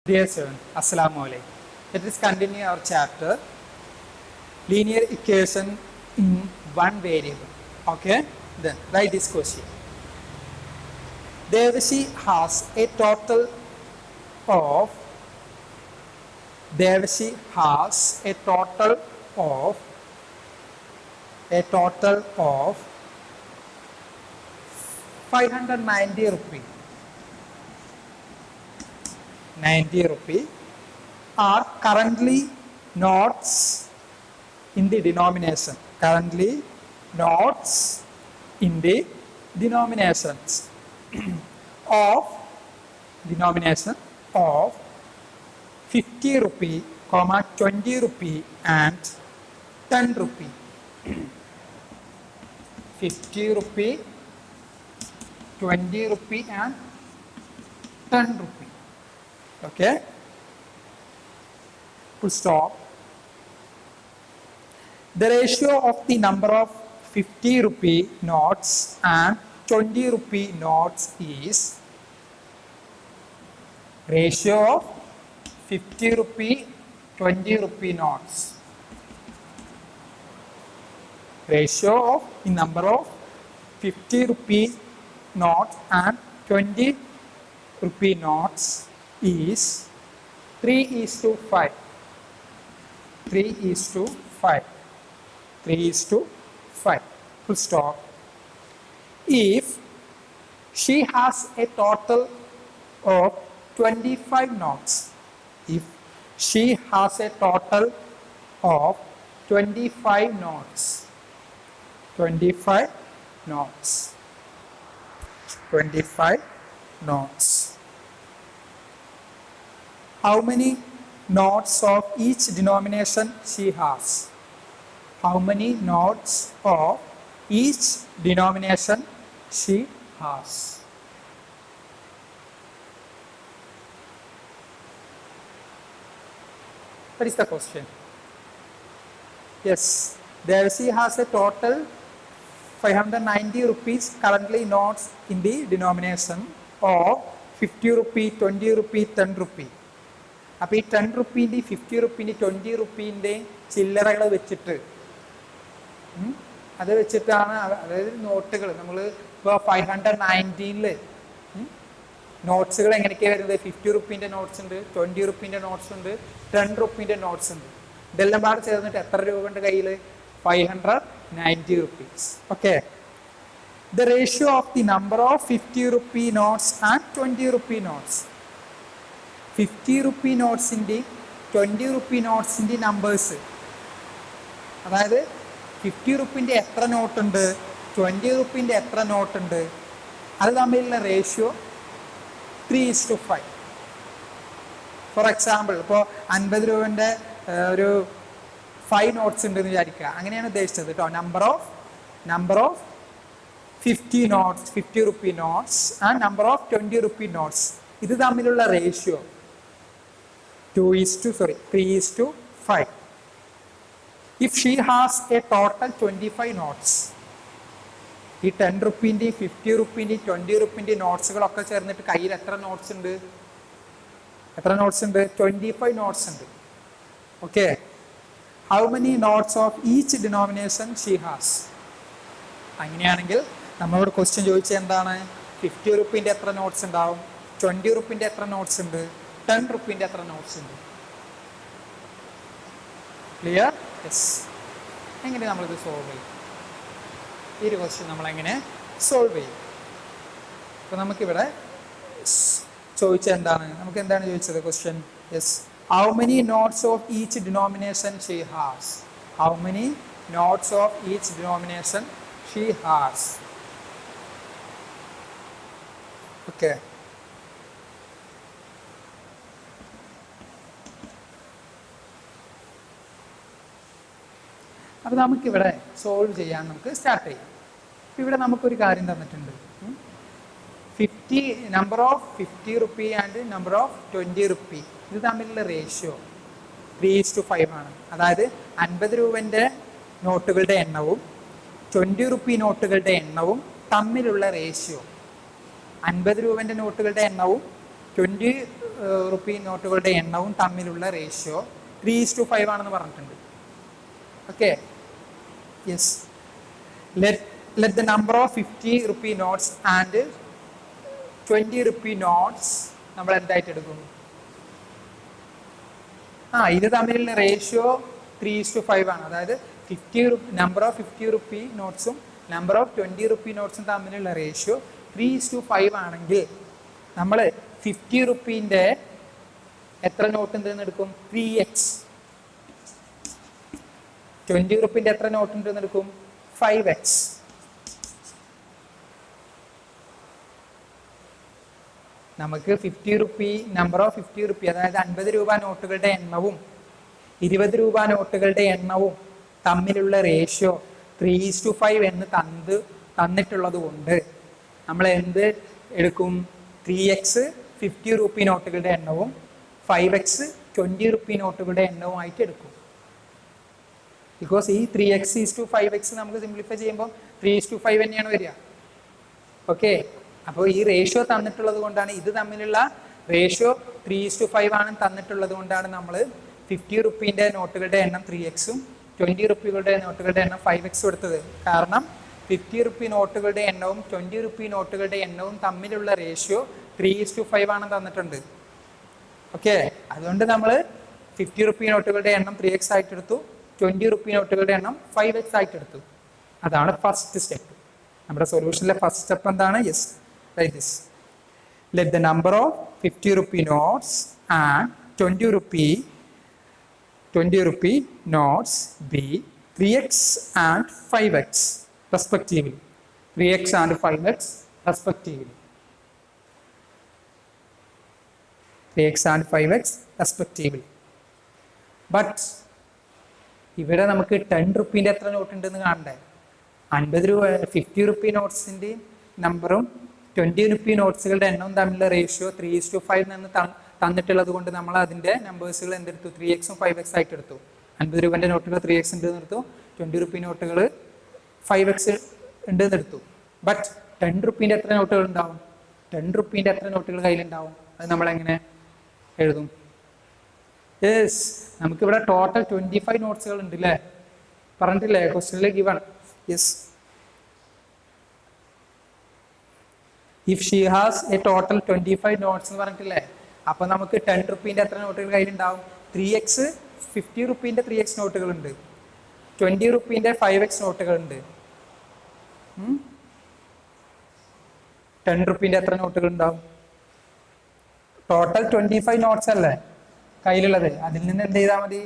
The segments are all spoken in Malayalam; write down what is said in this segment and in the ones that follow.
Dear students, Assalamu alaikum. Let us continue our chapter linear equation in one variable. Okay, then write this question. Devashi has a total of 590 rupee. 90 rupee are currently notes in the denomination. Currently notes in the denominations of 50 rupee, 20 rupee and 10 rupee. 50 rupee, 20 rupee and 10 rupee. Okay, full stop. The ratio of the number of 50 rupee notes and 20 rupee notes is ratio of 50 rupee 20 rupee notes. Ratio of the number of 50 rupee notes and 20 rupee notes is 3:5. 3:5. 3:5. Full stop. If she has a total of 25 notes, if she has a total of 25 notes, 25 notes, 25 notes. How many notes of each denomination she has? How many notes of each denomination she has? What is the question? Yes, there she has a total 590 rupees currently notes in the denomination of 50 rupee, 20 rupee, 10 rupee. അപ്പോൾ ഈ 10 റുപ്പീൻ്റെ 50 റുപ്പീൻ്റെ 20 റുപ്പീൻ്റെ ചില്ലറകൾ വെച്ചിട്ട് അത് വെച്ചിട്ടാണ്, അതായത് നോട്ടുകൾ നമ്മൾ ഇപ്പോൾ 519 നോട്ട്സുകൾ എങ്ങനെയൊക്കെയാണ് വരുന്നത്? 50 റുപ്പീൻ്റെ നോട്ട്സ് ഉണ്ട്, 20 റുപ്പീൻ്റെ നോട്ട്സ് ഉണ്ട്, 10 റുപ്പീൻ്റെ നോട്ട്സ് ഉണ്ട്. ഇതെല്ലാം പാടെ ചേർന്നിട്ട് എത്ര രൂപ ഉണ്ട് കയ്യിൽ? 590 rupees. Okay, the ratio of the number of 50 rupee notes and 20 rupee notes. 50 rupee നോട്ട്സിൻ്റെ 20 rupee നോട്ട്സിൻ്റെ നമ്പേഴ്സ്, അതായത് 50 റുപ്പീൻ്റെ എത്ര നോട്ടുണ്ട്, 20 റുപ്പീൻ്റെ എത്ര നോട്ടുണ്ട്, അത് തമ്മിലുള്ള റേഷ്യോ 3:5. ഫോർ എക്സാമ്പിൾ, ഇപ്പോൾ 50 രൂപൻ്റെ ഒരു 5 നോട്ട്സ് ഉണ്ടെന്ന് വിചാരിക്കുക. അങ്ങനെയാണ് ഉദ്ദേശിച്ചത് കേട്ടോ. Number of 50 notes, 50 rupee notes and number of 20 rupee notes, ഇത് തമ്മിലുള്ള ratio 3:5. If she has a total 25 notes, ഈ 10 റുപ്പീൻ്റെ 50 റുപ്പീൻ്റെ 20 റുപ്പീൻ്റെ നോട്ട്സുകളൊക്കെ ചേർന്നിട്ട് കയ്യിൽ എത്ര നോട്ട്സ് ഉണ്ട്? 25 നോട്ട്സ് ഉണ്ട്. Okay, how many notes of each denomination she has? അങ്ങനെയാണെങ്കിൽ നമ്മളോട് ക്വസ്റ്റ്യൻ ചോദിച്ചത് എന്താണ്? 50 റുപ്പീൻ്റെ എത്ര നോട്ട്സ് ഉണ്ടാവും, 20 റുപ്പീൻ്റെ എത്ര നോട്ട്സ് ഉണ്ട്, 10 റുപ്പീൻ്റെ എത്ര നോട്ട്സ് ഉണ്ട്? ക്ലിയർ? യെസ്. എങ്ങനെ നമ്മളിത് സോൾവ് ചെയ്യും? ഈ ഒരു ക്വസ്റ്റ്യൻ നമ്മളെങ്ങനെ സോൾവ് ചെയ്യും? അപ്പോൾ നമുക്കിവിടെ ചോദിച്ചത് എന്താണ്? നമുക്ക് എന്താണ് ചോദിച്ചത് question? Yes, how many notes of each denomination she has? How many notes of each denomination she has? Okay, അപ്പോൾ നമുക്കിവിടെ സോൾവ് ചെയ്യാൻ നമുക്ക് സ്റ്റാർട്ട് ചെയ്യാം. അപ്പോൾ ഇവിടെ നമുക്കൊരു കാര്യം തന്നിട്ടുണ്ട്. Number of 50 rupee and number of 20 rupee, ഇത് തമ്മിലുള്ള റേഷ്യോ 3:5 ആണ്. അതായത് 50 രൂപൻ്റെ നോട്ടുകളുടെ എണ്ണവും 20 rupee നോട്ടുകളുടെ എണ്ണവും തമ്മിലുള്ള റേഷ്യോ 50 രൂപൻ്റെ നോട്ടുകളുടെ എണ്ണവും 20 റുപ്പി നോട്ടുകളുടെ എണ്ണവും തമ്മിലുള്ള റേഷ്യോ 3:5 ആണെന്ന് പറഞ്ഞിട്ടുണ്ട്. Okay, yes. Let the number of 50 rupee notes and 20 rupee notes നമ്മൾ എന്തായിട്ട് എടുക്കും? ഇത് തമ്മിലുള്ള റേഷ്യോ 3:5 ആണ്. അതായത് നമ്പർ ഓഫ് 50 റുപ്പി നോട്ട്സും നമ്പർ ഓഫ് 20 റുപ്പി നോട്ട്സും തമ്മിലുള്ള റേഷ്യോ 3:5 ആണെങ്കിൽ നമ്മൾ 50 റുപ്പീൻ്റെ എത്ര നോട്ട് ഉണ്ടെന്ന് എടുക്കും? 3x. 20 റുപ്പീൻ്റെ എത്ര നോട്ട് ഉണ്ടെന്ന് എടുക്കും? 5x. നമുക്ക് 50 റുപ്പി നമ്പർ ഓഫ് 50 റുപ്പി അതായത് 50 രൂപ നോട്ടുകളുടെ എണ്ണവും 20 രൂപ നോട്ടുകളുടെ എണ്ണവും തമ്മിലുള്ള റേഷ്യോ 3:5 എന്ന് തന്നിട്ടുള്ളത് കൊണ്ട് നമ്മൾ എന്ത് എടുക്കും? 3x 50 റുപ്പി നോട്ടുകളുടെ എണ്ണവും 5x 20 റുപ്പി നോട്ടുകളുടെ എണ്ണവുമായിട്ട് എടുക്കും. ബിക്കോസ് ഈ 3x:5x നമുക്ക് സിംപ്ലിഫൈ ചെയ്യുമ്പോൾ 3:5 തന്നെയാണ് വരിക. ഓക്കെ, അപ്പോൾ ഈ റേഷ്യോ തന്നിട്ടുള്ളത് കൊണ്ടാണ്, ഇത് തമ്മിലുള്ള റേഷ്യോ 3:5 ആണ് തന്നിട്ടുള്ളത് കൊണ്ടാണ് നമ്മൾ 50 റുപ്പീൻ്റെ നോട്ടുകളുടെ എണ്ണം 3x-ഉം 20 റുപ്പികളുടെ നോട്ടുകളുടെ എണ്ണം 5x എടുത്തത്. കാരണം 50 റുപ്പി നോട്ടുകളുടെ എണ്ണവും 20 റുപ്പി നോട്ടുകളുടെ എണ്ണവും തമ്മിലുള്ള റേഷ്യോ 3:5 ആണ് തന്നിട്ടുണ്ട്. ഓക്കെ, അതുകൊണ്ട് നമ്മൾ 50 റുപ്പി നോട്ടുകളുടെ എണ്ണം 3x ആയിട്ട് എടുത്തു, 20 റുപ്പി നോട്ടുകളുടെ എണ്ണം 5x ആയിട്ട് എടുത്തു. അതാണ് ഫസ്റ്റ് സ്റ്റെപ്പ്. നമ്മുടെ സൊല്യൂഷനിലെ ഫസ്റ്റ് സ്റ്റെപ്പ് എന്താണ്? Yes, like this. Let the number of 50 rupee notes and 20 rupee notes be 3x and 5x respectively. 3x and 5x respectively. 3x and 5x respectively. But ഇവിടെ നമുക്ക് 10 റുപ്പീൻ്റെ എത്ര നോട്ട് ഉണ്ടെന്ന് കാണണ്ടേ? 50 റുപ്പി നോട്ട്സിൻ്റെയും നമ്പറും 20 റുപ്പി നോട്ട്സുകളുടെ എണ്ണവും തമ്മിലുള്ള റേഷ്യോ 3:5 നിന്ന് തന്നിട്ടുള്ളത് കൊണ്ട് നമ്മൾ അതിൻ്റെ നമ്പേഴ്സുകൾ എന്തെടുത്തു? 3x-ഉം 5x ആയിട്ട് എടുത്തു. 50 രൂപേൻ്റെ നോട്ടുകൾ 3x ഉണ്ടെന്ന് എടുത്തു, 20 റുപ്പി നോട്ടുകൾ 5x ഉണ്ടെന്ന് എടുത്തു. ബട്ട് 10 റുപ്പീൻ്റെ എത്ര നോട്ടുകൾ ഉണ്ടാവും? 10 റുപ്പീൻ്റെ എത്ര നോട്ടുകൾ കയ്യിലുണ്ടാവും? അത് നമ്മളെങ്ങനെ എഴുതും? യെസ്, നമുക്കിവിടെ ടോട്ടൽ 25 നോട്ട്സുകൾ ഉണ്ട് അല്ലേ? പറഞ്ഞിട്ടില്ലേ ക്വസ്റ്റ്യനിൽ given? Yes. If she has A total 25 notes എന്ന് പറഞ്ഞിട്ടില്ലേ? അപ്പൊ നമുക്ക് 10 റുപ്പീൻ്റെ എത്ര നോട്ടുകൾ കയ്യിലുണ്ടാവും? 3x 50 റുപ്പീൻ്റെ 3x നോട്ടുകളുണ്ട്, 20 റുപ്പീൻ്റെ 5x നോട്ടുകളുണ്ട്. 10 റുപ്പീൻ്റെ എത്ര നോട്ടുകൾ ഉണ്ടാവും? ടോട്ടൽ 25 നോട്ട്സ് അല്ലേ കയ്യിലുള്ളത്? അതിൽ നിന്ന് എന്ത് ചെയ്താൽ മതി?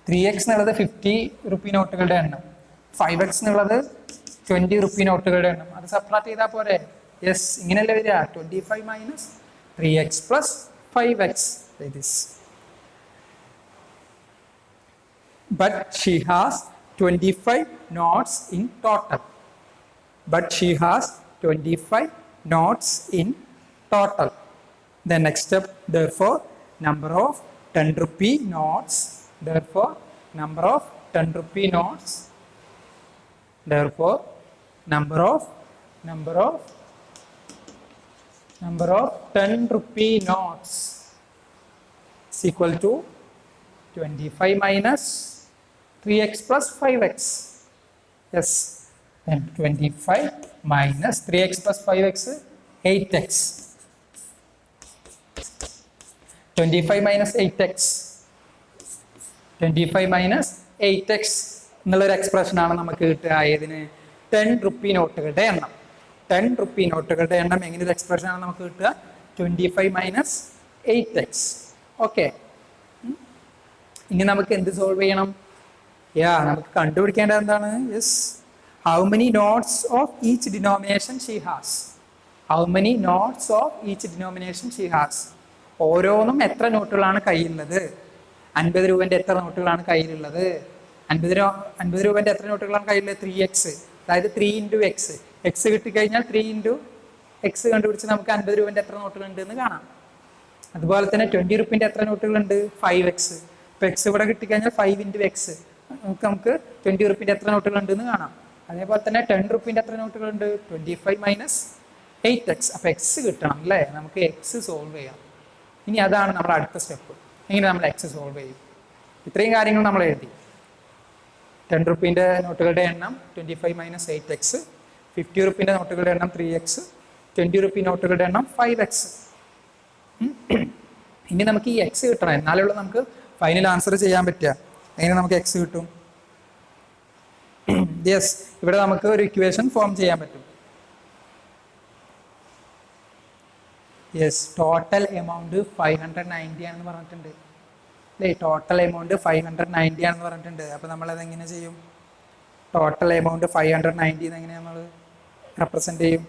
3x എന്നുള്ളത് 50 റുപ്പി നോട്ടുകളുടെ എണ്ണം, 5x എന്നുള്ളത് 20 റുപ്പി നോട്ടുകളുടെ എണ്ണം. അത് സബ്ട്രാക്ട് ചെയ്താൽ പോരെ? യെസ്, ഇങ്ങനെയല്ലേ വരിക? 25 minus 3x plus 5x. But she has 25 notes in total. But she has 25 notes in total. The next step, therefore, number of 10 rupee notes. Therefore, number of 10 rupee notes. Therefore, number of 10 rupee notes is equal to 25 minus 3x plus 5x. Yes, and 25 minus 3x plus 5x 8x. 25 minus 8x. 25 minus 8x എന്നുള്ളൊരു എക്സ്പ്രഷനാണ് നമുക്ക് കിട്ടുക. ഏതിന്? 10 റുപ്പി നോട്ടുകളുടെ എണ്ണം. 10 റുപ്പി നോട്ടുകളുടെ എണ്ണം എങ്ങനെ ഒരു എക്സ്പ്രഷനാണ് നമുക്ക് കിട്ടുക? 25 മൈനസ് 8x. ഓക്കെ, ഇനി നമുക്ക് എന്ത് സോൾവ് ചെയ്യണം? നമുക്ക് കണ്ടുപിടിക്കേണ്ടത് എന്താണ്? Yes, how many notes of each denomination she has. How many notes of each denomination she has. ഓരോന്നും എത്ര നോട്ടുകളാണ് കയ്യിലുള്ളത്? 50 രൂപേൻ്റെ എത്ര നോട്ടുകളാണ് കയ്യിലുള്ളത്? 50 രൂപേൻ്റെ എത്ര നോട്ടുകളാണ് കയ്യിലുള്ളത്? 3x, അതായത് 3 ഇൻറ്റു എക്സ്. എക്സ് കിട്ടിക്കഴിഞ്ഞാൽ 3 ഇൻറ്റു എക്സ് കണ്ടുപിടിച്ച് നമുക്ക് 50 രൂപേൻ്റെ എത്ര നോട്ടുകളുണ്ട് എന്ന് കാണാം. അതുപോലെ തന്നെ 20 റുപ്പീൻ്റെ എത്ര നോട്ടുകളുണ്ട്? 5x. ഇപ്പം എക്സ് ഇവിടെ കിട്ടിക്കഴിഞ്ഞാൽ 5 ഇൻറ്റു എക്സ് നമുക്ക് 20 റുപ്പീൻ്റെ എത്ര നോട്ടുകളുണ്ട് എന്ന് കാണാം. അതേപോലെ തന്നെ 10 റുപ്പീൻ്റെ എത്ര നോട്ടുകളുണ്ട്? 25 മൈനസ് 8x. അപ്പം എക്സ് കിട്ടണം അല്ലേ? നമുക്ക് എക്സ് സോൾവ് ചെയ്യാം. ഇനി അതാണ് നമ്മുടെ അടുത്ത സ്റ്റെപ്പ്. എങ്ങനെ നമ്മൾ എക്സ് സോൾവ് ചെയ്യും? ഇത്രയും കാര്യങ്ങൾ നമ്മൾ എഴുതി. 10 റുപ്പീൻ്റെ നോട്ടുകളുടെ എണ്ണം 25 മൈനസ് 8x, 50 റുപ്പീൻ്റെ നോട്ടുകളുടെ എണ്ണം 3x, 20 റുപ്പീ നോട്ടുകളുടെ എണ്ണം 5x. ഇനി നമുക്ക് ഈ എക്സ് കിട്ടണം, എന്നാലേ ഉള്ളൂ നമുക്ക് ഫൈനൽ ആൻസർ ചെയ്യാൻ പറ്റുക. എങ്ങനെ നമുക്ക് എക്സ് കിട്ടും? യെസ്, ഇവിടെ നമുക്ക് ഒരു ഇക്വേഷൻ ഫോം ചെയ്യാൻ പറ്റും. യെസ്, ടോട്ടൽ എമൗണ്ട് 590 ആണെന്ന് പറഞ്ഞിട്ടുണ്ട് അല്ലേ? ടോട്ടൽ എമൗണ്ട് 590 ആണെന്ന് പറഞ്ഞിട്ടുണ്ട്. അപ്പോൾ നമ്മളത് എങ്ങനെ ചെയ്യും? ടോട്ടൽ എമൗണ്ട് 590 എങ്ങനെ നമ്മൾ റെപ്രസെൻ്റ് ചെയ്യും?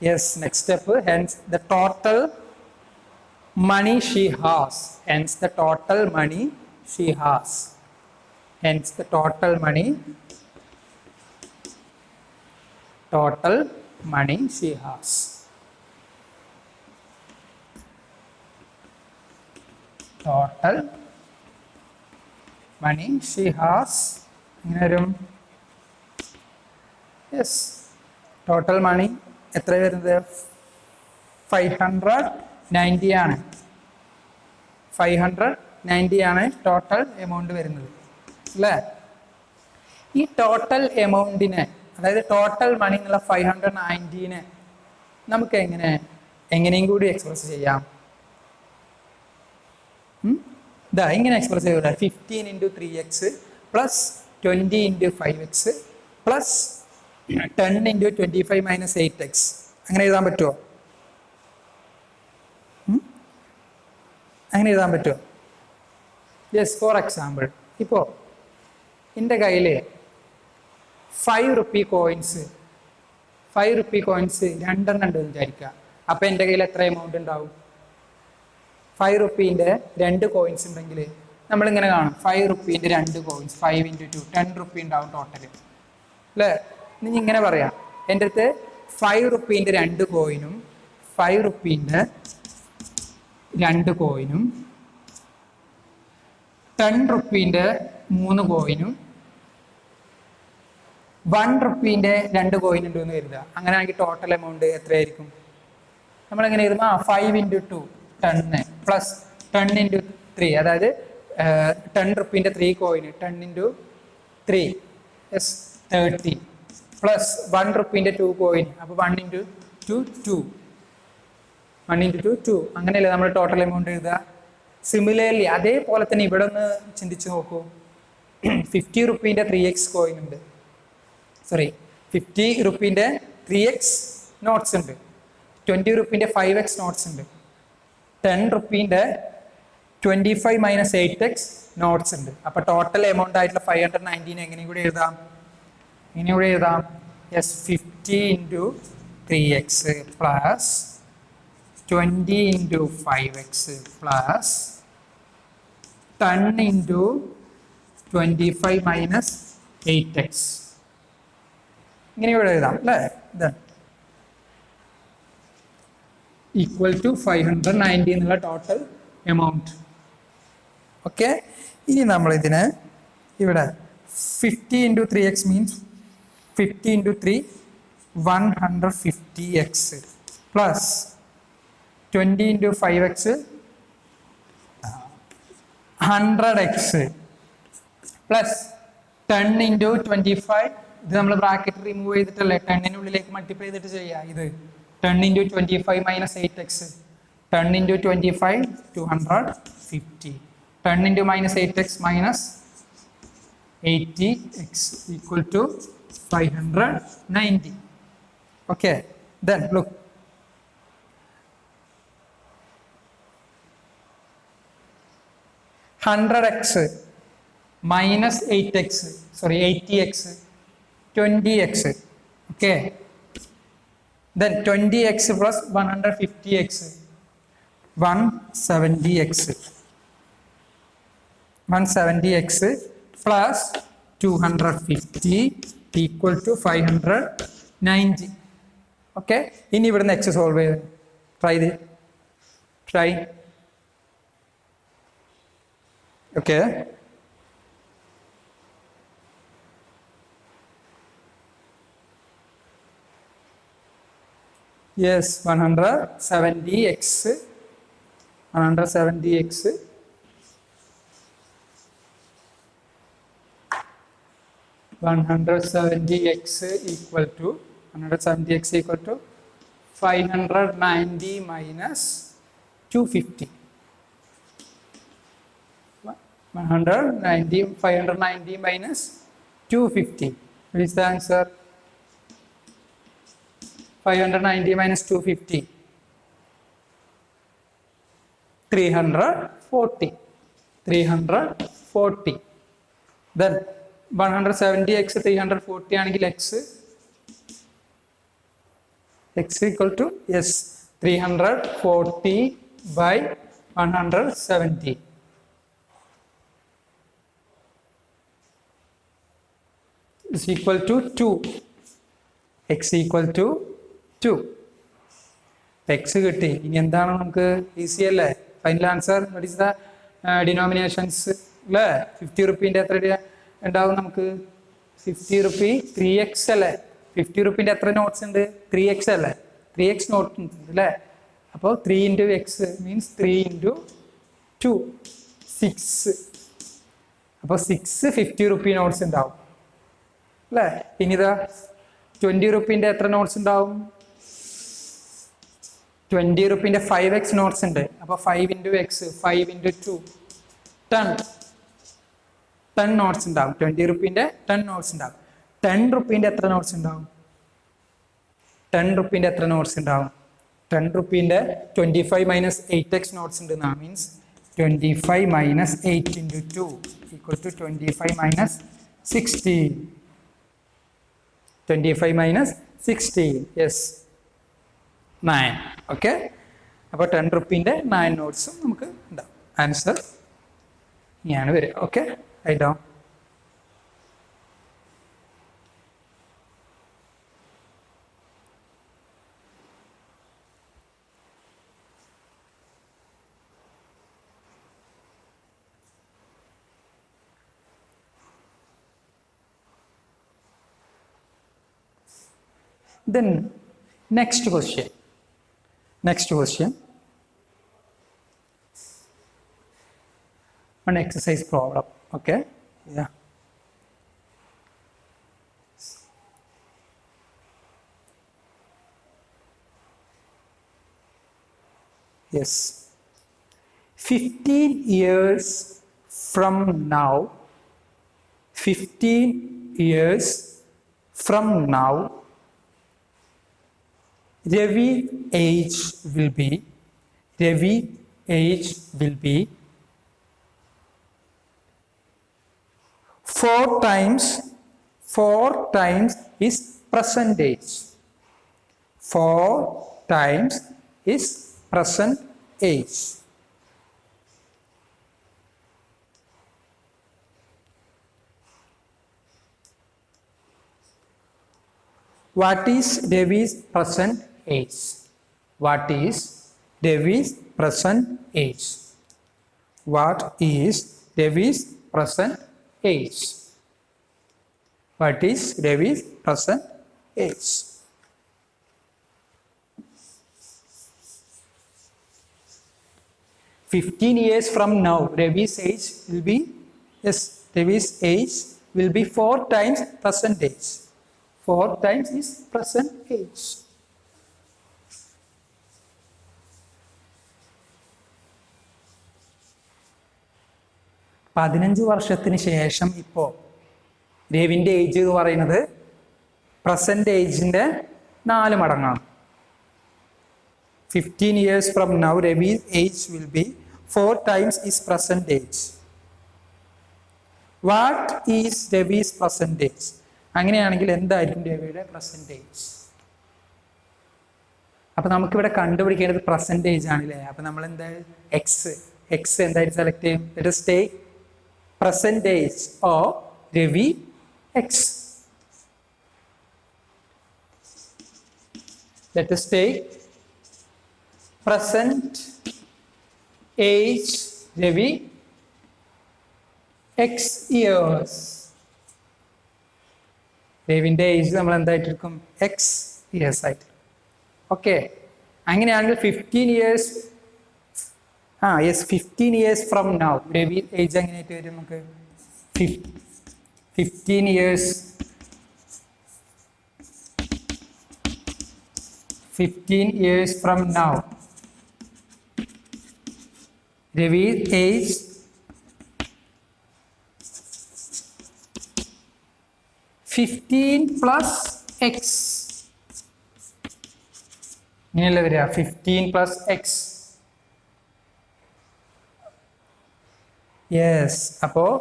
Yes, next step, hence the total money she has. Hence the total money she has. Hence the total money she has. Total money she has. Yes, total money എത്ര വരുന്നത്? 590 ആണ്. 590 ആണ് ടോട്ടൽ എമൗണ്ട് വരുന്നത് അല്ലേ? ഈ ടോട്ടൽ എമൗണ്ടിനെ, അതായത് ടോട്ടൽ മണി എന്നുള്ള 590നെ നമുക്ക് എങ്ങനെയും കൂടി എക്സ്പ്രസ് ചെയ്യാം. ഇതാ ഇങ്ങനെ എക്സ്പ്രസ് ചെയ്യൂല. 15 × 3x plus 20 × 5x plus 10 × 25 minus 8x. അങ്ങനെ എഴുതാൻ പറ്റുമോ? അങ്ങനെ എഴുതാൻ പറ്റുമോ? യെസ്, ഫോർ എക്സാമ്പിൾ, ഇപ്പോൾ എൻ്റെ കയ്യിൽ 5 റുപ്പി കോയിൻസ് 2 ഉണ്ട് വിചാരിക്കുക. അപ്പോൾ എൻ്റെ കയ്യിൽ എത്ര എമൗണ്ട് ഉണ്ടാവും? 5 റുപ്പീൻ്റെ 2 കോയിൻസ് ഉണ്ടെങ്കിൽ നമ്മളിങ്ങനെ കാണും, 5 റുപ്പീൻ്റെ 2 കോയിൻസ് 5 × 2 10 റുപ്പി ഉണ്ടാവും ടോട്ടൽ അല്ലേ? ഇനി ഇങ്ങനെ പറയാം, എൻ്റെ അടുത്ത് 5 റുപ്പീൻ്റെ 2 കോയിനും 5 റുപ്പീൻ്റെ 2 കോയിനും 10 റുപ്പീൻ്റെ 3 കോയിനും 1 റുപ്പീൻ്റെ 2 കോയിൻ ഉണ്ട് എന്ന് കരുതുക. അങ്ങനെയാണെങ്കിൽ ടോട്ടൽ എമൗണ്ട് എത്രയായിരിക്കും? നമ്മളെങ്ങനെ എഴുതും? 5 × 2 10 പ്ലസ് 10 × 3, അതായത് 10 റുപ്പീൻ്റെ 3 കോയിന് 10 × 3 യെസ് 30 പ്ലസ് 1 റുപ്പീൻ്റെ 2 കോയിൻ, അപ്പോൾ 1 × 2 2 1 × 2 2. അങ്ങനെയല്ലേ നമ്മൾ ടോട്ടൽ എമൗണ്ട് എഴുതുക? സിമിലർലി അതേപോലെ തന്നെ ഇവിടെ ഒന്ന് ചിന്തിച്ച് നോക്കൂ. 50 റുപ്പീൻ്റെ 3x കോയിൻ ഉണ്ട്, 50 റുപ്പീൻ്റെ 3x നോട്ട്സ് ഉണ്ട്, 20 റുപ്പീൻ്റെ 5x നോട്ട്സ് ഉണ്ട്, 10 റുപ്പീൻ്റെ 25 മൈനസ് 8x നോട്ട്സ് ഉണ്ട്. അപ്പോൾ ടോട്ടൽ എമൗണ്ട് ആയിട്ടുള്ള 590 എങ്ങനെയും കൂടി എഴുതാം? Yes, 50 × 3x plus 20 × 5x plus 10 × 25 minus 8x. ഇങ്ങനെ ഇവിടെ എഴുതാം അല്ലേ? ഇതാണ് ഈക്വൽ ടു 590 എന്നുള്ള ടോട്ടൽ എമൗണ്ട്. ഓക്കെ, ഇനി നമ്മൾ ഇതിന് ഇവിടെ 50 × 3x means 50 × 3 150x plus 20 × 5x 100x plus 10 × 25, ഇത് നമ്മൾ ബ്രാക്കറ്റ് റിമൂവ് ചെയ്തിട്ടല്ലേ 10-നുള്ളിലേക്ക് മൾട്ടിപ്ലൈ ചെയ്തിട്ട് ചെയ്യുക. ഇത് 10 × 25 മൈനസ് 8x, 10 × 25 250, 10 × മൈനസ് 8x മൈനസ് 80x equal to 590. Okay, then look, $100x minus 8x, sorry 80x, 20x. Okay, then 20x plus 150x, 170x, 170x plus 250 equal to 590. Okay, ഇനി ഇവിടുന്ന് x സോൾവ് ചെയ്ത് try. Okay, Yes, 170x 170x 170x equal to 170x equal to 590 minus 250. 590 minus 250. What is the answer? 590 minus 250. 340. 340. Then 170x 340 ആണെങ്കിൽ x equal to yes 340 by 170 is equal to 2. x equal to 2. x കിട്ടി. ഇനി എന്താണ് നമുക്ക് ഈസി അല്ലേ? Final answer what is the denominations അല്ലേ? 50 റുപ്പീൻ്റെ എത്ര ഉണ്ടാവും നമുക്ക്? 50 റുപ്പി 3x അല്ലേ? 50 റുപ്പീൻ്റെ എത്ര നോട്ട്സ് ഉണ്ട്? 3x അല്ലേ? 3x നോട്ട് ഉണ്ട് അല്ലേ? അപ്പോൾ 3 into x means 3 into 2 6. അപ്പോൾ 6 50 റുപ്പി നോട്ട്സ് ഉണ്ടാവും അല്ലേ? ഇനിതാ 20 റുപ്പീൻ്റെ എത്ര നോട്ട്സ് ഉണ്ടാവും? 20 റുപ്പീൻ്റെ 5x നോട്ട്സ് ഉണ്ട്. അപ്പോൾ 5 into x 5 into 2 10 നോട്ട്സ് ഉണ്ടാവും. 20 റുപ്പീൻ്റെ 10 നോട്ട്സ് ഉണ്ടാവും. 10 റുപ്പീൻ്റെ എത്ര നോട്ട്സ് ഉണ്ടാവും? 10 റുപ്പീൻ്റെ എത്ര നോട്ട്സ് ഉണ്ടാവും? 10 റുപ്പീൻ്റെ 25 minus 8x നോട്ട്സ് ഉണ്ട്. Means 25 minus 8 into 2 equal to 25 minus 16. 25 minus 16 yes 9. Okay, അപ്പോൾ 10 റുപ്പീൻ്റെ 9 നോട്ട്സും നമുക്ക് ഉണ്ടാവും. ആൻസർ ഇങ്ങനെയാണ് വരിക. Okay, write down. Then next question. An exercise problem. Okay, yeah. Yes, 15 years from now, 15 years from now, Ravi age will be 4 times his present age. 4 times his present age. What is Ravi's present age? What is Ravi's present age? What is Ravi's present age? What is Ravi's present age? "15 years from now, Ravi's age will be," yes, Ravi's age will be 4 times present age. 4 times his present age. പതിനഞ്ച് വർഷത്തിന് ശേഷം ഇപ്പോൾ രവിൻ്റെ ഏജ് എന്ന് പറയുന്നത് present ഏജിന്റെ 4 മടങ്ങാണ്. 15 years from now, Ravi's age will be 4 times his present age. What is Ravi's present age? അങ്ങനെയാണെങ്കിൽ എന്തായിരിക്കും രവിയുടെ പ്രസന്റ് ഏജ്? അപ്പൊ നമുക്കിവിടെ കണ്ടുപിടിക്കേണ്ടത് പ്രസന്റ് ഏജ് ആണല്ലേ. അപ്പൊ നമ്മൾ എന്താ എക്സ് എന്തായിട്ട് സെലക്ട് ചെയ്യും? Let us take present age of Ravi x. Let us take present age Ravi x years. രവിൻ്റെ ഏജ് നമ്മൾ എന്തായിട്ടിരിക്കും? x years ആയിട്ട്. ഓക്കെ, അങ്ങനെയാണെങ്കിൽ 15 years from now Ravi age എങ്ങനെയായിട്ട് വരും നമുക്ക്? 15 years 15 years from now, Ravi's age 15 plus x. ഇങ്ങനെയല്ലേ വരിക? 15 plus x. യെസ്, അപ്പോൾ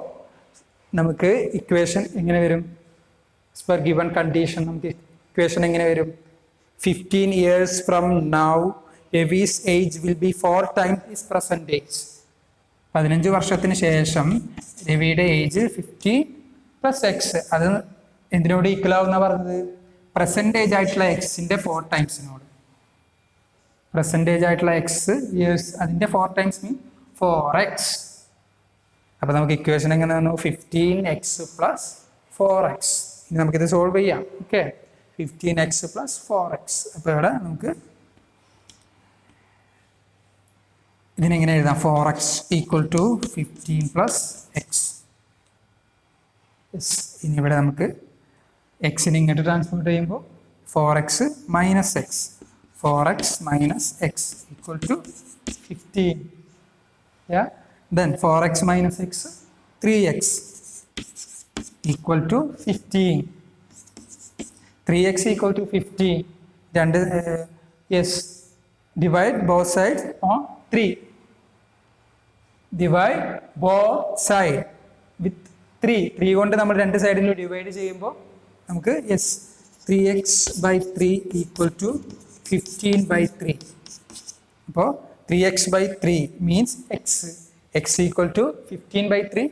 നമുക്ക് ഇക്വേഷൻ എങ്ങനെ വരും? പെർ ഗിവൺ കണ്ടീഷൻ നമുക്ക് ഇക്വേഷൻ എങ്ങനെ വരും? 15 years from now, Ravi's age will be 4 times his present age. 15 വർഷത്തിന് ശേഷം രവിയുടെ ഏജ് 50 പ്ലസ് എക്സ്. അത് എന്തിനോട് ഈക്വൽ ആവുന്ന പറഞ്ഞത്? പ്രസൻറ്റേജ് ആയിട്ടുള്ള എക്സിന്റെ 4 ടൈംസിനോട്. പ്രസൻറ്റേജ് ആയിട്ടുള്ള എക്സ് ഇയേഴ്സ് അതിന്റെ 4 ടൈംസ് മീൻ 4x. അപ്പൊ നമുക്ക് ഇക്വേഷൻ എങ്ങനെ വന്നു? 15x plus 4x. ഇനി നമുക്കിത് സോൾവ് ചെയ്യാം. Okay, 15x plus 4x. അപ്പൊ ഇവിടെ നമുക്ക് ഇതിനെങ്ങനെ എഴുതാം? 4x equal to 15 plus X. ഇനി ഇവിടെ നമുക്ക് എക്സിനെ ഇങ്ങോട്ട് ട്രാൻസ്പോർട്ട് ചെയ്യുമ്പോൾ 4x minus X, 4x minus x equal to 15. Yeah, then 4x minus x 3x equal to 15. 3x equal to 15. Yes, divide both sides on 3. Divide both sides with 3. 3 കൊണ്ട് നമ്മൾ രണ്ട് സൈഡിലും ഡിവൈഡ് ചെയ്യുമ്പോൾ നമുക്ക് yes 3x by 3 equal to 15 by 3. അപ്പോൾ 3x by 3 means x. x equal to 15 by 3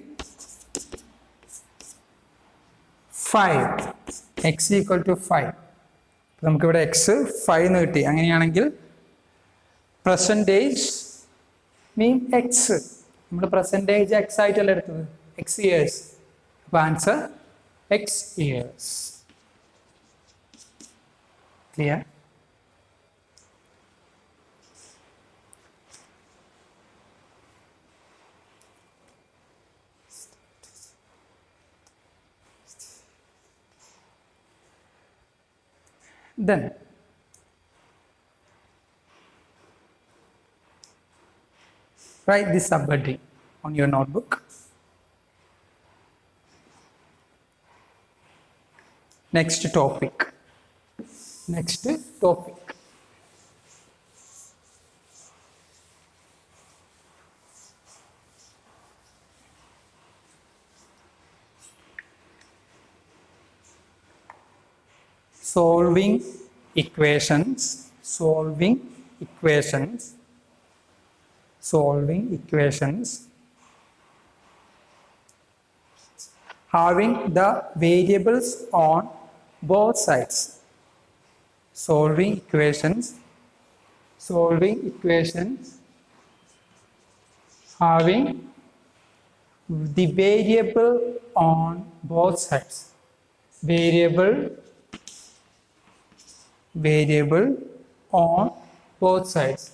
5. x equal to 5. നമുക്കിവിടെ x 5 എന്ന് കിട്ടി. അങ്ങനെയാണെങ്കിൽ പെർസെൻറ്റേജ് മീൻ x. നമ്മൾ പെർസെൻറ്റേജ് x ആയിട്ടല്ല എടുത്തത്, x years. അപ്പോൾ answer x years. Clear? Then write this subheading on your notebook. Next topic. Solving equations. Having the variables on both sides. Solving equations having the variable on both sides. Variable on both sides.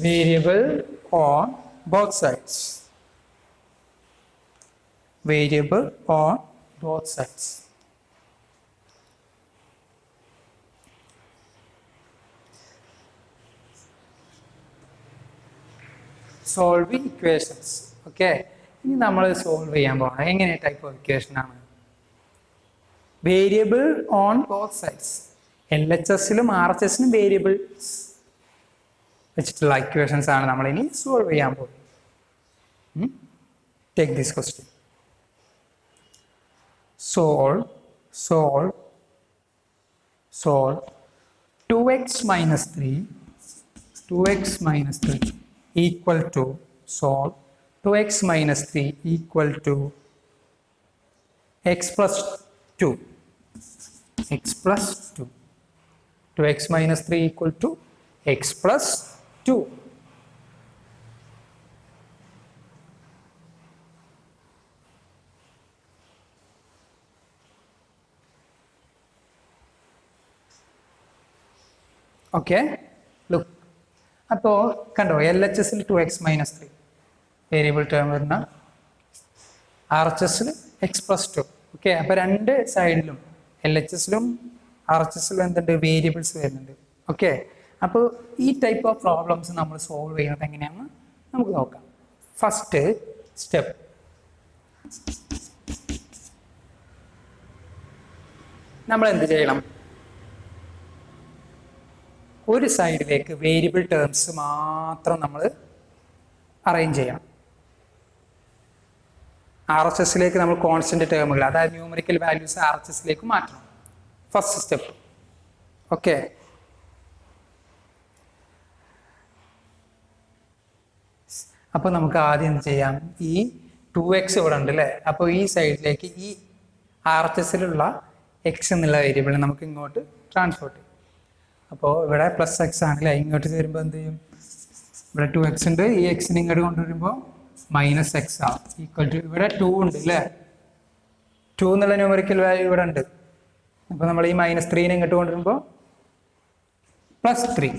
Variable on both sides. Variable on both sides. Solving equations. Okay. ഇനി നമ്മൾ സോൾവ് ചെയ്യാൻ പോകണം. എങ്ങനെ ടൈപ്പ് ഓഫ് ഇക്വേഷൻ ആണ്? Variable on both sides. LHSലും RHSലും വേരിയബിൾസ് വെച്ചിട്ടുള്ള ഇക്വേഷൻസ് ആണ് നമ്മൾ ഇനി സോൾവ് ചെയ്യാൻ പോകുന്നത്. Take this question. Solve 2x minus 3 equal to solve 2x minus 3 equal to x plus 2. 2x minus 3 equal to x plus 2. Okay look. അപ്പോൾ കണ്ടോ LHS 2x-3 വേരിയബിൾ ടേം വരുന്ന, RHS x+2. ഓക്കെ, അപ്പോൾ രണ്ട് സൈഡിലും LHS RHS എന്തുണ്ട്, വേരിയബിൾസ് വരുന്നുണ്ട്. ഓക്കെ, അപ്പോൾ ഈ ടൈപ്പ് ഓഫ് പ്രോബ്ലംസ് നമ്മൾ സോൾവ് ചെയ്യുന്നത് എങ്ങനെയാണെന്ന് നമുക്ക് നോക്കാം. ഫസ്റ്റ് സ്റ്റെപ്പ്, നമ്മൾ എന്ത് ചെയ്യണം, ഒരു സൈഡിലേക്ക് വേരിയബിൾ ടേംസ് മാത്രം നമ്മൾ അറേഞ്ച് ചെയ്യണം. RHS നമ്മൾ കോൺസ്റ്റന്റ് ടേമുകൾ, അതായത് ന്യൂമറിക്കൽ വാല്യൂസ് RHS മാറ്റണം. First step. ഓക്കെ, അപ്പോൾ നമുക്ക് ആദ്യം എന്ത് ചെയ്യാം, ഈ 2x ഇവിടെ ഉണ്ട് അല്ലേ, അപ്പോൾ ഈ സൈഡിലേക്ക് ഈ RHS x എന്നുള്ള വേരിയബിൾ നമുക്ക് ഇങ്ങോട്ട് ട്രാൻസ്പോർട്ട് ചെയ്യും. അപ്പോൾ ഇവിടെ +x ആണല്ലേ, ഇങ്ങോട്ട് വരുമ്പോൾ എന്ത് ചെയ്യും, ഇവിടെ 2x ഉണ്ട്, ഈ എക്സിനെ ഇങ്ങോട്ട് കൊണ്ടുവരുമ്പോൾ -x ആവും. ഈക്വൽ ടു ഇവിടെ 2 ഉണ്ട് അല്ലേ, 2 എന്നുള്ള ന്യൂമറിക്കൽ വാല്യൂ ഇവിടെ ഉണ്ട്. അപ്പോൾ നമ്മൾ ഈ -3നെ ഇങ്ങോട്ട് കൊണ്ടുവരുമ്പോൾ +3.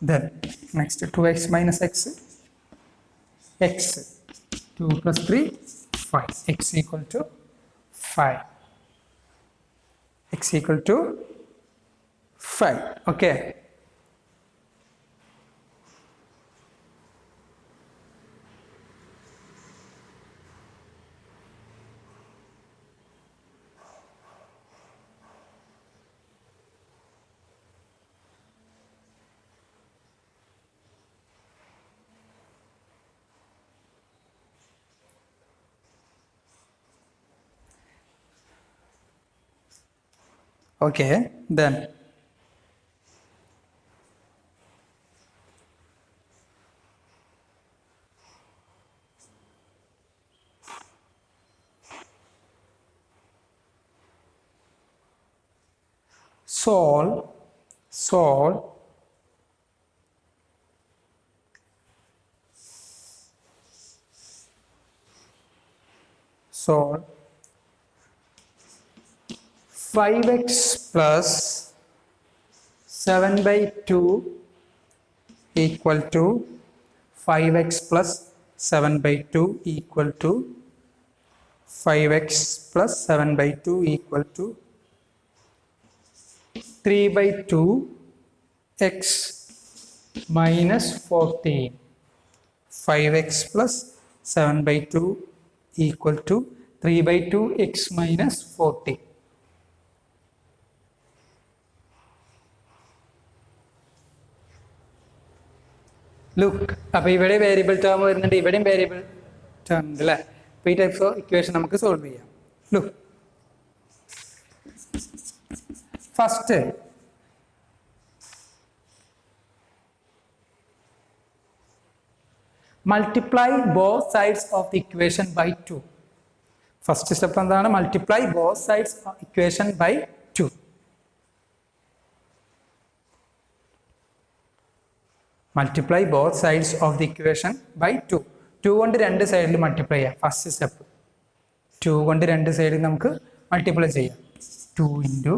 Then next 2x minus x, x 2 plus 3 5, x equal to 5, x equal to 5. Okay, okay, then solve solve 5x plus 7/2 equal to 5x plus 7/2 equal to 5x plus 7/2 equal to 3/2 x minus 14. 5x plus 7/2 equal to 3/2 x minus 14. Look, അപ്പോൾ ഇവിടെ വേരിയബിൾ ടേം വരുന്നുണ്ട്, ഇവിടെയും വേരിയബിൾ ടേം ഉണ്ട് അല്ലേ. അപ്പോൾ ഈ ടൈപ്സ് ഓഫ് ഇക്വേഷൻ നമുക്ക് സോൾവ് ചെയ്യാം. Look, first multiply both sides of the equation by 2. First step എന്താണ്, multiply both sides of equation by 2. Multiply both sides of the equation by 2. 2 കൊണ്ട് രണ്ട് സൈഡിൽ മൾട്ടിപ്ലൈ ചെയ്യാം. ഫസ്റ്റ് സ്റ്റെപ്പ് 2 കൊണ്ട് രണ്ട് സൈഡിൽ നമുക്ക് മൾട്ടിപ്ലൈ ചെയ്യാം. 2 into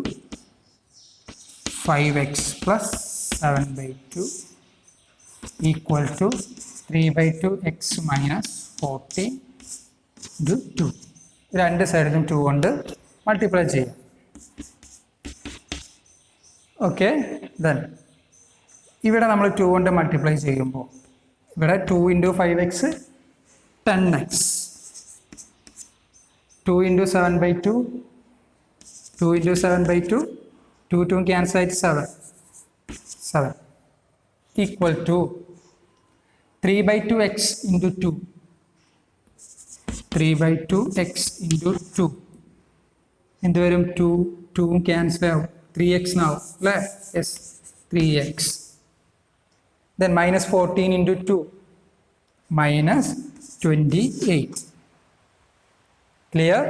5x plus 7/2 equal to 3/2 x minus 40 into 2. രണ്ട് സൈഡിലും 2 കൊണ്ട് മൾട്ടിപ്ലൈ ചെയ്യാം. ഓക്കെ, ദെൻ ഇവിടെ നമ്മൾ 2 കൊണ്ട് മൾട്ടിപ്ലൈ ചെയ്യുമ്പോൾ ഇവിടെ 2 into 5x 10x, 2 into 7/2 2 into 7/2 2 2 cancel ആയിട്ട് 7 equal to 3/2 x into 2 3/2 x into 2 എന്ത് വരും, 2 ക്യാൻസൽ ആവും, 3x ആവും അല്ലേ, yes 3x. Then minus 14 into 2 minus 28. Clear?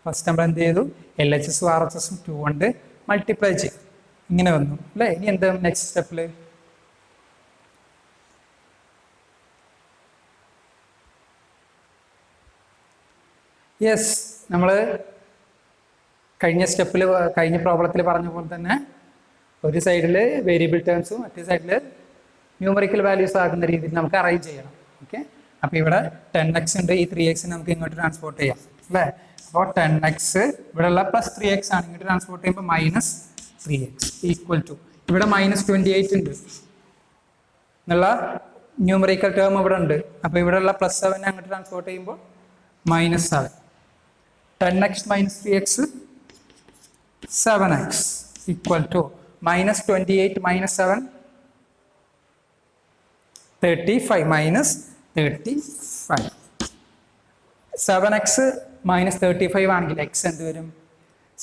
First നമ്മൾ എന്ത് ചെയ്തു, LHS RHS 2 കൊണ്ട് മൾട്ടിപ്ലൈ ചെയ്തു, ഇങ്ങനെ വന്നു അല്ലേ. ഇനി എന്താ നെക്സ്റ്റ് സ്റ്റെപ്പിൽ, യെസ് നമ്മൾ കഴിഞ്ഞ സ്റ്റെപ്പിൽ കഴിഞ്ഞ പ്രോബ്ലത്തിൽ പറഞ്ഞ പോലെ തന്നെ ഒരു സൈഡിൽ വേരിയബിൾ ടേംസും മറ്റേ സൈഡിൽ ന്യൂമറിക്കൽ വാല്യൂസ് ആകുന്ന രീതിയിൽ നമുക്ക് അറേഞ്ച് ചെയ്യണം. ഓക്കെ, അപ്പോൾ ഇവിടെ 10x ഉണ്ട്, ഈ 3x നമുക്ക് ഇങ്ങോട്ട് ട്രാൻസ്പോർട്ട് ചെയ്യാം അല്ലേ. അപ്പോൾ 10x ഇവിടെയുള്ള പ്ലസ് 3x ആണ്, ഇങ്ങോട്ട് ട്രാൻസ്പോർട്ട് ചെയ്യുമ്പോൾ മൈനസ് 3x ഈക്വൽ ടു ഇവിടെ മൈനസ് 28 ഉണ്ട് എന്നുള്ള ന്യൂമറിക്കൽ ടേം ഇവിടെ ഉണ്ട്. അപ്പോൾ ഇവിടെയുള്ള പ്ലസ് 7 അങ്ങോട്ട് ട്രാൻസ്പോർട്ട് ചെയ്യുമ്പോൾ minus 7. 10x minus 3x 7x equal to minus 28 minus 7 35 minus 35. 7x minus 35 ആണെങ്കിൽ എക്സ് എന്ത് വരും?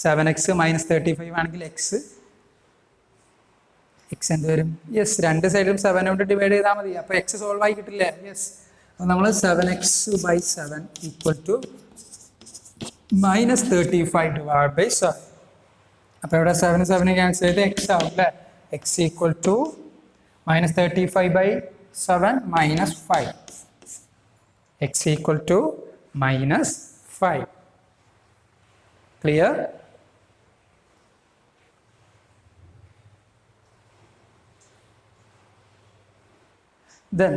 7x മൈനസ് 35 ആണെങ്കിൽ എക്സ് എന്ത് വരും? യെസ്, രണ്ട് സൈഡിലും 7 കൊണ്ട് ഡിവൈഡ് ചെയ്താൽ മതി, അപ്പോൾ എക്സ് സോൾവ് ആയി കിട്ടില്ലേ? യെസ്, അപ്പോൾ നമ്മൾ 7x by 7 equal to minus 35 divide by 7. അപ്പോൾ ഇവിടെ 7 ക്യാൻസൽ ചെയ്ത് എക്സ് ആവും അല്ലേ. X equal to minus 35 by 7 minus 5. X equal to minus 5. Clear? Then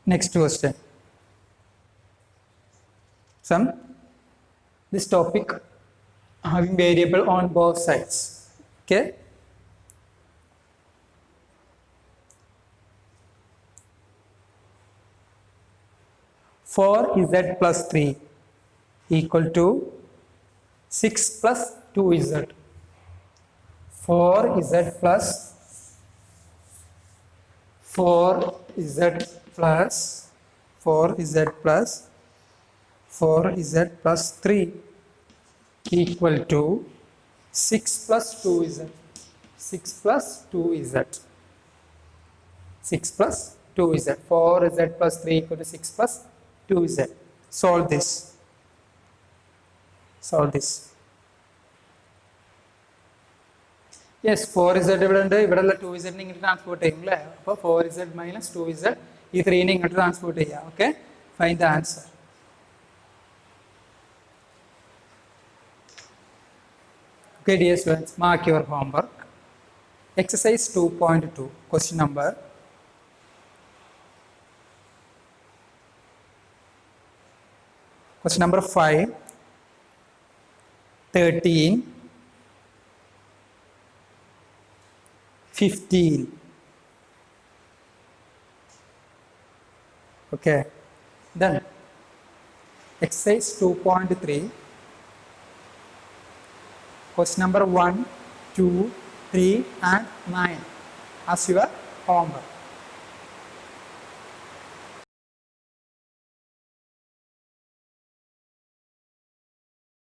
next question. This topic having variable on both sides. Okay. 4z plus 3 equal to 6 plus 2z. 4z plus 4z plus 3 equal to 6 plus 2z. 6 plus 2z. 6 plus 2z. 4z plus 3 equal to 6 plus 2z. Solve this. Yes, 4z ഇവിടെ ഉണ്ട്, ഇവിടെയുള്ള 2z ഇങ്ങോട്ട് ട്രാൻസ്പോർട്ട് ചെയ്യും അല്ലേ. അപ്പോൾ 4z മൈനസ് 2z ഈ 3 ഇങ്ങോട്ട് ട്രാൻസ്പോർട്ട് ചെയ്യാം. Okay, find the answer. Okay, dear students, mark your homework. Exercise 2.2, question number 5, 13, 15. Okay, then exercise 2.3, question number 1, 2, 3 and 9 as your homework.